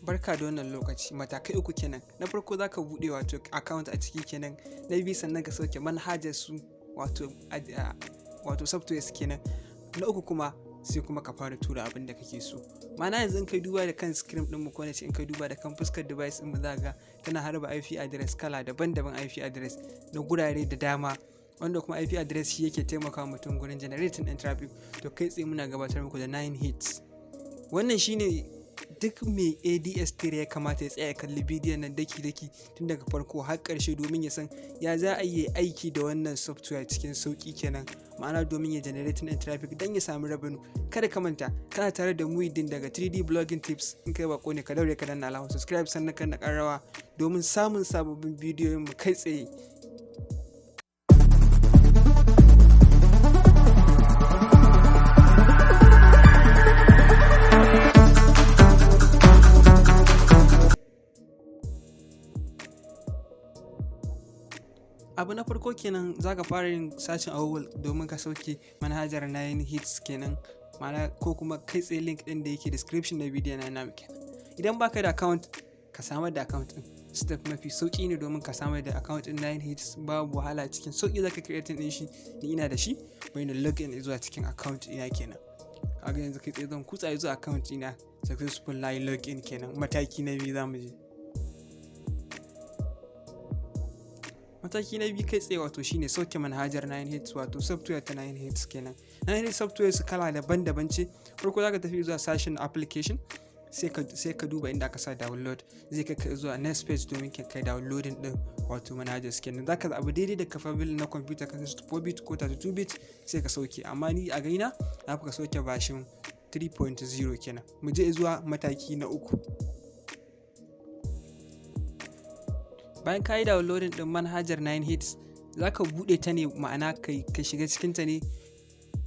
Barka da wannan lokaci. Matakai uku kenan. Na farko zaka buɗe wato account a ciki kenan. Na biyu sannan ka sauke manhajar su wato softwares kenan. Na uku kuma sai kuma ka fara tura abin da kake so. Ma'ana yanzu in kai duba da kan screen ɗin mu ko nace in kai duba da kan fuskar device ɗin mu za ga tana harba IP address kala daban-daban, IP address na gurare da dama, wanda kuma IP address shi yake taimakawa mutum gurin generating ɗin traffic. To kai tsaye muna gabatar muku da 9 hits. Wannan shine duk mai Adsterra ya kamata ya tsaya ya kalli bidiyon nan daki-daki tun daga farko har ƙarshe domin ya san ya za a yi aiki da wannan software cikin sauƙi kenan, ma'ana domin ya generate ɗin traffic don ya samu revenue. Kada ka manta kana tare da Muhyiddin daga 3D blogging tips. In kai bako ne ka daure ka danna alamar subscribe sannan ka na ƙararrawa domin samun sababbin bidiyoyin mu kai tsaye. Abu na farko kenan zaka fara yin sacin a Google domin ka sauke manhajar 9 hits kenan, ma'ana ko kuma kai tsaye link din da yake description na bidiyon na namu kenan. Idan baka da account ka samar da account din, step mafi sauki ne domin ka samar da account din 9 hits. Babu wahala, cikin sauki zaka create din shi. Ni ina da shi, bai na login zuwa cikin account ina kenan. Kaga yanzu kai tsaye zan kutsa zuwa account ina, successful na login kenan. Mataki na biyu zamu je. Mataki na biyu kai tsaye wato shine sauke manhajar 9 hits wato software ta 9 hits kenan. 9 hits software su kala daban-daban ce. Farko zaka tafi zuwa sashen application, sai ka duba inda aka sa download, zai kai zuwa next page domin kai downloading din wato manhajar kenan. Zaka zaɓi daidai da capable na computer ka 64-bit ko 32-bit sai ka sauke, amma ni a gaina na fi ka sauke version 3.0 kenan. Mu je zuwa mataki na uku. Bayan ka yi downloading din manhajar 9 hits, za ka buɗe ta ne, ma'ana ka shiga cikin ta ne,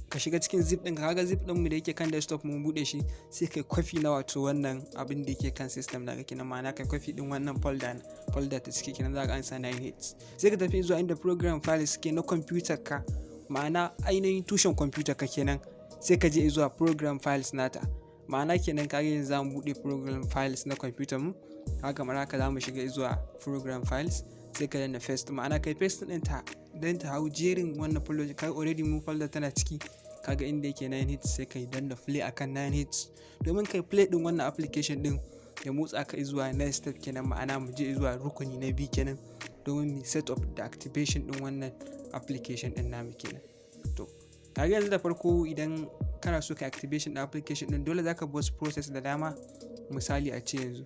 ka shiga cikin zip ɗin. Kaga zip ɗin mu da yake kan desktop mun buɗe shi, sai kai kwafi na wato wannan abin da yake kan system da kake nan, ma'ana kai kwafi din wannan folder ta ciki kenan, za ka ansa 9 hits. Sai ka tafi zuwa inda program files suke na computer ka, ma'ana ainihin tushen computer ka kenan, sai ka je zuwa program files nata, ma'ana kenan kaga yanzu za mu buɗe program files na computer mu. Haka mara haka za mu shiga zuwa program files, sai ka danna paste, ma'ana kai paste din ta don ta hau jerin wannan folder. Kaga already mu folder tana ciki, kaga inda yake 9 hits, sai kai danna play akan 9 hits domin kai play din wannan application din ya motsa ka zuwa next step kenan, ma'ana mu je zuwa rukuni na biyu kenan domin mu set up da activation din wannan application din namu kenan. To kaga yanzu da farko idan kana so ka activation din application din, dole zaka bi wasu process da dama. Misali a ce yanzu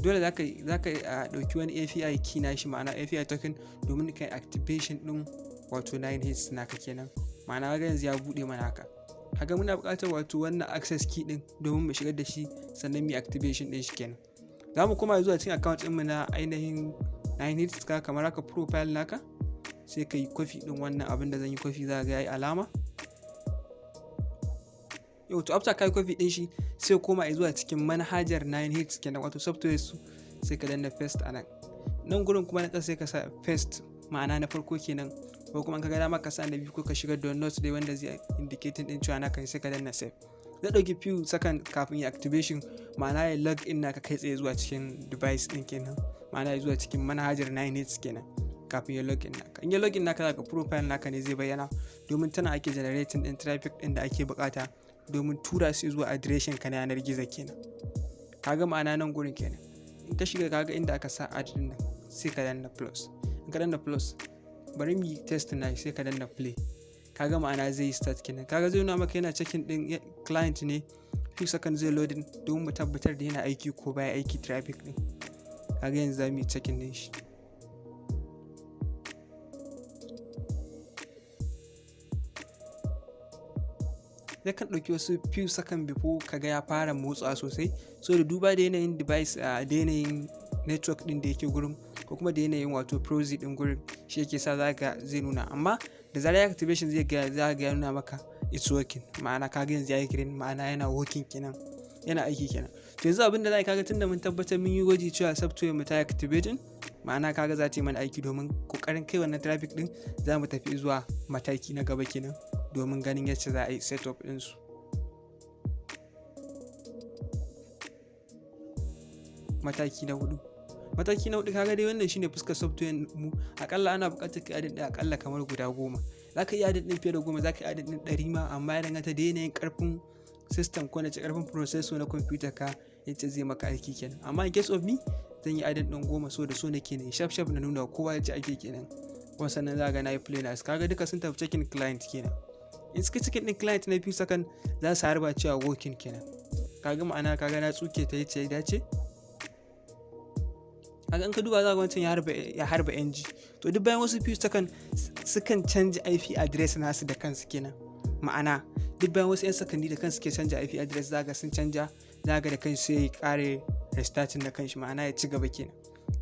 dole zaka dauki wani API key na shi, ma'ana API token, domin kai activation din wato 9 hits naka kenan. Ma'ana ga yanzu ya bude mana haka. Haka muna buƙatar wato wannan access key din domin mu shigar da shi sannan mu activation din shi kenan. Zamu koma zuwa cikin account din mu na ainihin 9 hits ka, kamar haka profile naka, sai kai copy din wannan abin da zan yi copy, za ga yayi alama. Yau to after kai copy din shi, sai koma zuwa cikin manhajar 9 hits kenan wato software su, sai ka danna paste anan. Nan gurin kuma na ƙasa sai ka sa paste, ma'ana na farko kenan, ko kuma ka ga dama ka sa na biyu ko ka shigar da notes dai wanda zai indicating din cewa naka, sai ka danna save. Zai dauki few second kafin ya activation, ma'ana ya log in naka kai tsaye zuwa cikin device din kenan, ma'ana ya zuwa cikin manhajar 9 hits kenan kafin ya log in naka. In ya log in naka, zaka profile naka ne zai bayyana, domin tana ake generating din traffic din da ake bukata domin tura su zuwa adireshin ka na yanar gizo kenan. Kaga ma'ana nan gurin kenan. In ka shiga kaga inda aka sa ad din nan, sai ka danna plus. In ka danna plus, bari mu yi test na, sai ka danna play. Kaga ma'ana zai yi start kenan. Kaga zai nuna maka yana checking din client ne, few seconds zai loading domin mu tabbatar da yana aiki ko baya aiki traffic din. Kaga yanzu za mu yi checking din shi. Yakan ɗauki wasu few second before kaga ya fara motsa sosai, so da duba da yanayin device da yanayin network din da yake gurin, ko kuma da yanayin wato proxy din gurin, shi yake sa zai nuna. Amma da zarar activation zai ga ya nuna maka it's working, ma'ana kaga yanzu yayi green, ma'ana yana working kenan, yana aiki kenan. To yanzu abinda zai kaga tunda mun tabbatar mun yi gwaji cewa software mu ta activating, ma'ana kaga za ta yi mana aiki domin kokarin kai wannan traffic din. Za mu tafi zuwa mataki na gaba kenan domin ganin yadda za a yi setup ɗinsu. mataki na hudu kaga dai wannan shine fuskar software mu. Akalla ana buƙatar ka adin akalla kamar guda 10. Zaka iya adin fiye da 10, zaka iya adin 100 ma, amma ya danganta da yanayin karfin system ko na ce karfin processor na computer ka yace zai maka aiki kenan. Amma in case of me zan yi adin 10 so da so nake ne shaf na nuna kowa yace ake kenan. Kuma sannan za ga na yi play na kaga duka sun tafi checking client kenan. In suka cikin din client na few second za su harba cewa working kenan. Kaga ma'ana kaga na tsuke ta yace ya dace. Kaga in ka duba za ga wancan ya harba ng. To duk bayan wasu few second sukan canza IP address nasu da kansu kenan. Ma'ana duk bayan wasu 'yan sakandi da kansu ke canja IP address za ga sun canja, za ga da kanshi sai ya kare restarting da kanshi, ma'ana ya ci gaba kenan.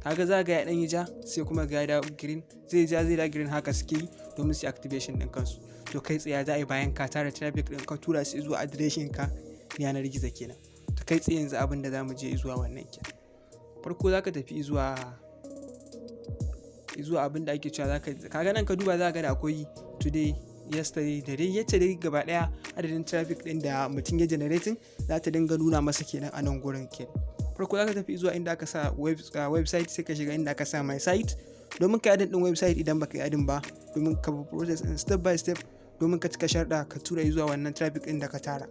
Kaga za ga ya dan yi ja sai kuma ga ya da green, zai da green haka suke yi domin su activation din kansu. To kai tsaye za a yi bayan ka tara traffic din ka tura shi zuwa adireshin ka yanar gizo kenan. To kai tsaye yanzu abin da zamu je zuwa wannan kenan. Farko zaka tafi zuwa abin da ake cewa kaga nan ka duba za ga da akwai today, yesterday da dai yace dai gaba daya adadin traffic din da mutum ya generating za ta dinga nuna masa kenan a nan gurin kenan. Farko zaka tafi zuwa inda aka sa website, sai ka shiga inda aka sa my site domin ka adin din website idan baka yi adin ba, domin ka process in step by step domin ka cika sharda ka tura zuwa wannan traffic din da ka tara.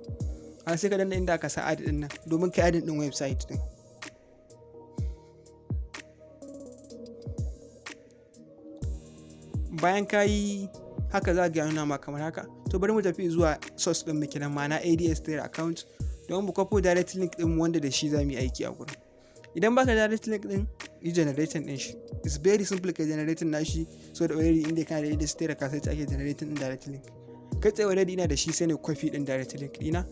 Sai ka danna inda aka sa adin din nan domin ka adin din website din. Bayan ka yi haka za ga nuna ma kamar haka. To bari mu tafi zuwa source din mu kenan, ma'ana Adsterra account don mu kwafo direct link din wanda da shi za mu yi aiki a gurin. Idan baka direct link din yi generating din shi, it's very simple ka generating nashi, so da already inda kana da Adsterra ka sai ake generating din direct link. Kai tsaye already ina da shi sai ne copy din direct link dina.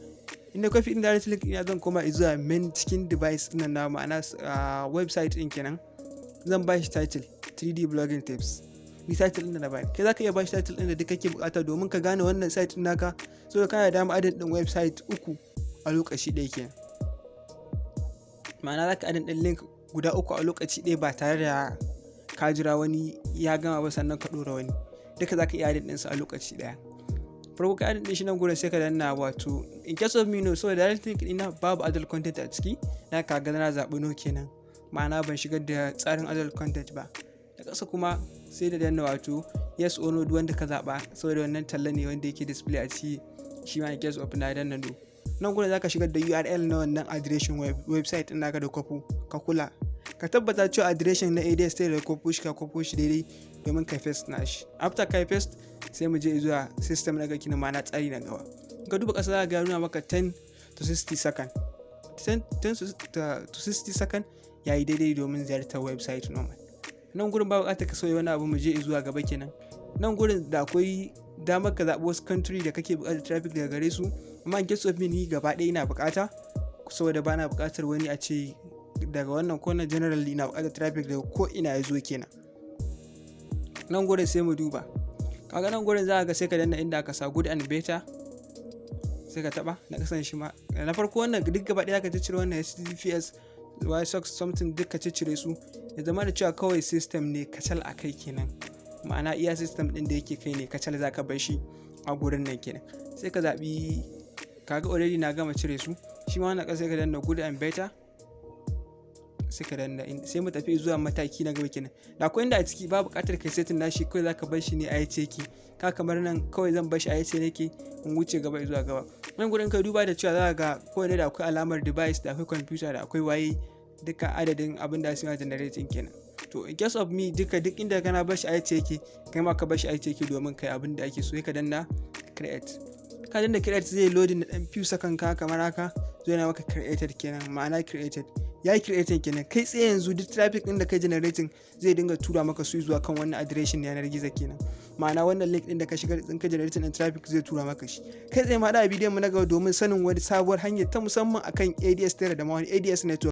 Inda copy din direct link dina zan koma zuwa main cikin device din na, ma'ana website din kenan. Zan ba shi title 3D blogging tips. Ni title din da na bayar, kai zaka iya bashi title din da duk kake bukata domin ka gane wannan site din naka, so da kana da dama adin din website 3 a lokaci ɗaya kenan. Ma'ana zaka adin din link guda 3 a lokaci ɗaya ba tare da ka jira wani ya gama ba sannan ka dora wani. Duka zaka iya adin din su a lokaci ɗaya. Farko ka adin din shi nan gurin sai ka danna wato in case of me no, so direct link ina babu adult content a ciki, na ka ga na zabi no kenan. Ma'ana ban shigar da tsarin adult content ba. Da ƙasa kuma sai da danna wato yes or no duk wanda ka zaba, saboda wannan talla ne wanda yake display a ciki, shi ma in case of na danna no. Nan gurin zaka shigar da URL na wannan adireshin website din naka da kwafo. Ka kula ka tabbata cewa adireshin na Adsterra da kwafo shi daidai domin ka paste na shi. After ka paste sai mu je zuwa system na gaki na, ma'ana tsari na gaba. Ka duba ƙasa za ka nuna maka 10 to 60 second. 10 to 60 second yayi daidai domin ziyartar website normal. Nan gurin ba buƙatar ka sauya wani abu, mu je zuwa gaba kenan. Nan gurin da akwai damar ka zaɓi wasu country da kake buƙatar traffic daga gare su, amma in case of me ni gaba ɗaya ina buƙata, saboda ba na buƙatar wani a ce daga wannan ko na generally ina buƙatar traffic daga ko ina ya zo kenan. Nan gurin sai mu duba, kaga nan gurin za ka ga sai ka danna inda aka sa good and better, sai ka taɓa na kasan shi ma. Na farko wannan duk gaba ɗaya ka cire wannan HTTPS something duk ka cire su, ya zama da cewa kawai system ne kacal a kai kenan. Ma'ana iya system din da yake kai ne kacal za ka bar shi a gurin nan kenan. Sai ka zaɓi, kaga already na gama cire su, shi ma wannan ƙasa sai ka danna good and better, sai ka danna sai mu tafi zuwa mataki na gaba kenan. Da akwai inda a ciki ba buƙatar kai setting nashi, kawai za ka bar shi ne a yace yake. Ka kamar nan kawai zan bar shi a yace nake in wuce gaba zuwa gaba. Nan gurin ka duba da cewa za ka ga kowane da akwai alamar device, da akwai computer, da akwai waye, duka adadin abin da su ma generating kenan. To in case of me duk inda kana bar shi a yace yake, kai ma ka bar shi a yace yake domin kai abin da ake so. Sai ka danna create. Ka danna create zai loading na dan few second ka kamar haka, zai na maka created kenan, ma'ana created. Ya creating kenan. Kai tsaye yanzu duk traffic din da kai generating zai dinga tura maka su zuwa kan wannan adireshin yanar gizo kenan. Ma'ana wannan link din da ka shiga din ka generating din traffic zai tura maka shi. Kai tsaye ma da bidiyon mu na gaba domin sanin wani sabuwar hanyar ta musamman akan Adsterra da ma wani ADS network.